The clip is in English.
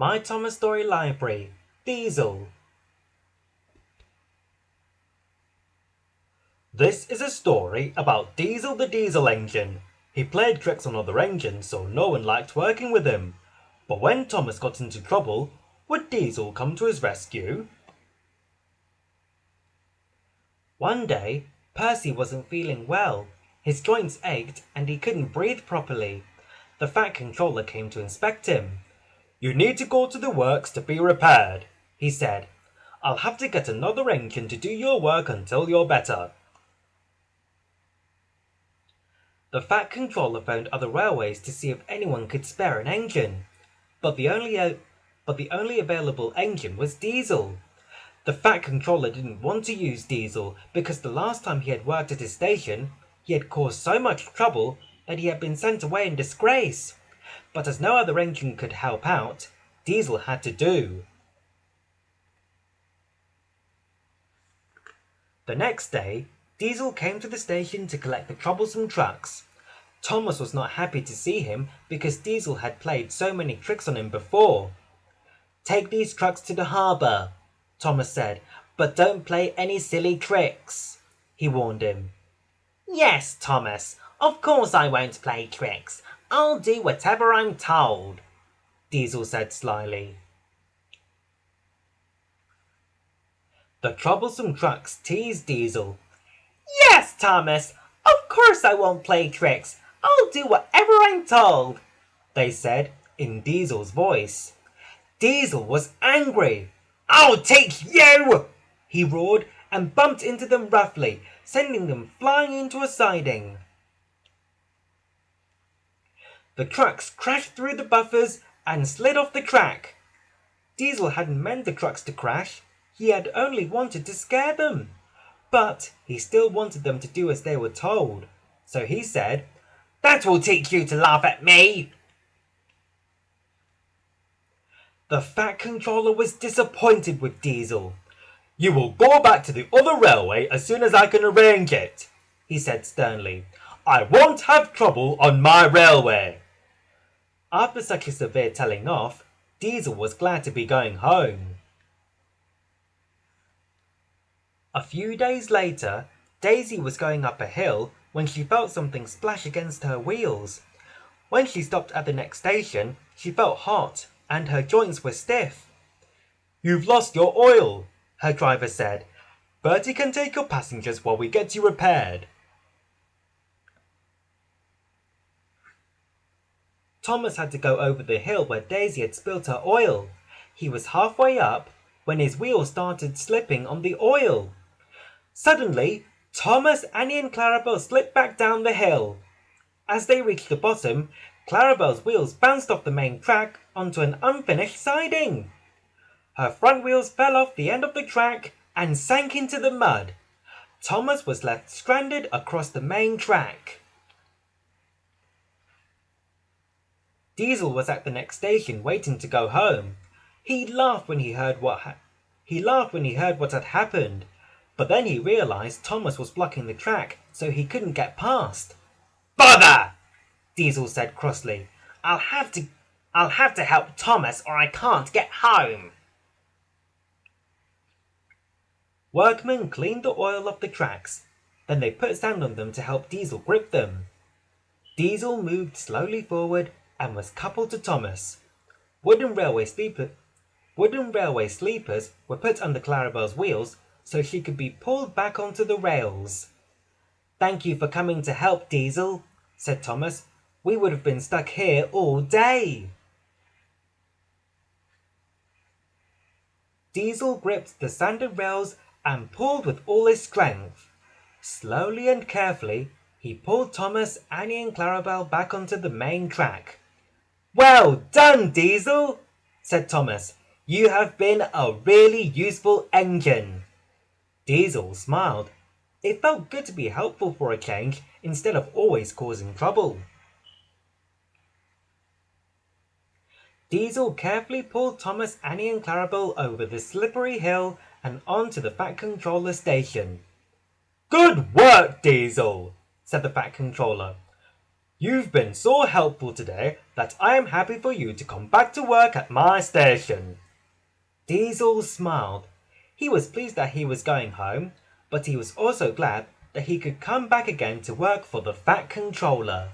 My Thomas Story Library, Diesel. This is a story about Diesel the diesel engine. He played tricks on other engines, so no one liked working with him. But when Thomas got into trouble, would Diesel come to his rescue? One day, Percy wasn't feeling well. His joints ached and he couldn't breathe properly. The Fat Controller came to inspect him. "You need to go to the works to be repaired," he said. "I'll have to get another engine to do your work until you're better." The Fat Controller phoned other railways to see if anyone could spare an engine, but the only available engine was Diesel. The Fat Controller didn't want to use Diesel because the last time he had worked at his station, he had caused so much trouble that he had been sent away in disgrace. But as no other engine could help out, Diesel had to do. The next day, Diesel came to the station to collect the troublesome trucks. Thomas was not happy to see him because Diesel had played so many tricks on him before. "Take these trucks to the harbour," Thomas said, "but don't play any silly tricks," he warned him. "Yes, Thomas, of course I won't play tricks. I'll do whatever I'm told," Diesel said slyly. The troublesome trucks teased Diesel. "Yes, Thomas, of course I won't play tricks. I'll do whatever I'm told," they said in Diesel's voice. Diesel was angry. "I'll take you!" he roared and bumped into them roughly, sending them flying into a siding. The trucks crashed through the buffers and slid off the track. Diesel hadn't meant the trucks to crash. He had only wanted to scare them. But he still wanted them to do as they were told. So he said, "That will teach you to laugh at me." The Fat Controller was disappointed with Diesel. "You will go back to the other railway as soon as I can arrange it," he said sternly. "I won't have trouble on my railway." After such a severe telling off, Diesel was glad to be going home. A few days later, Daisy was going up a hill when she felt something splash against her wheels. When she stopped at the next station, she felt hot and her joints were stiff. "You've lost your oil," her driver said. "Bertie can take your passengers while we get you repaired." Thomas had to go over the hill where Daisy had spilt her oil. He was halfway up when his wheels started slipping on the oil. Suddenly, Thomas, Annie and Clarabelle slipped back down the hill. As they reached the bottom, Clarabelle's wheels bounced off the main track onto an unfinished siding. Her front wheels fell off the end of the track and sank into the mud. Thomas was left stranded across the main track. Diesel was at the next station waiting to go home. He laughed when he heard what had happened, but then he realized Thomas was blocking the track, so he couldn't get past. "Bother!" Diesel said crossly. I'll have to help Thomas or I can't get home." Workmen cleaned the oil off the tracks. Then they put sand on them to help Diesel grip them. Diesel moved slowly forward and was coupled to Thomas. Wooden railway sleepers were put under Clarabelle's wheels so she could be pulled back onto the rails. "Thank you for coming to help, Diesel," said Thomas. "We would have been stuck here all day." Diesel gripped the sanded rails and pulled with all his strength. Slowly and carefully, he pulled Thomas, Annie and Clarabelle back onto the main track. "Well done, Diesel," said Thomas. "You have been a really useful engine." Diesel smiled. It felt good to be helpful for a change instead of always causing trouble. Diesel carefully pulled Thomas, Annie and Clarabelle over the slippery hill and onto the Fat Controller station. "Good work, Diesel," said the Fat Controller. You've been so helpful today that I am happy for you to come back to work at my station." Diesel smiled. He was pleased that he was going home, but he was also glad that he could come back again to work for the Fat Controller.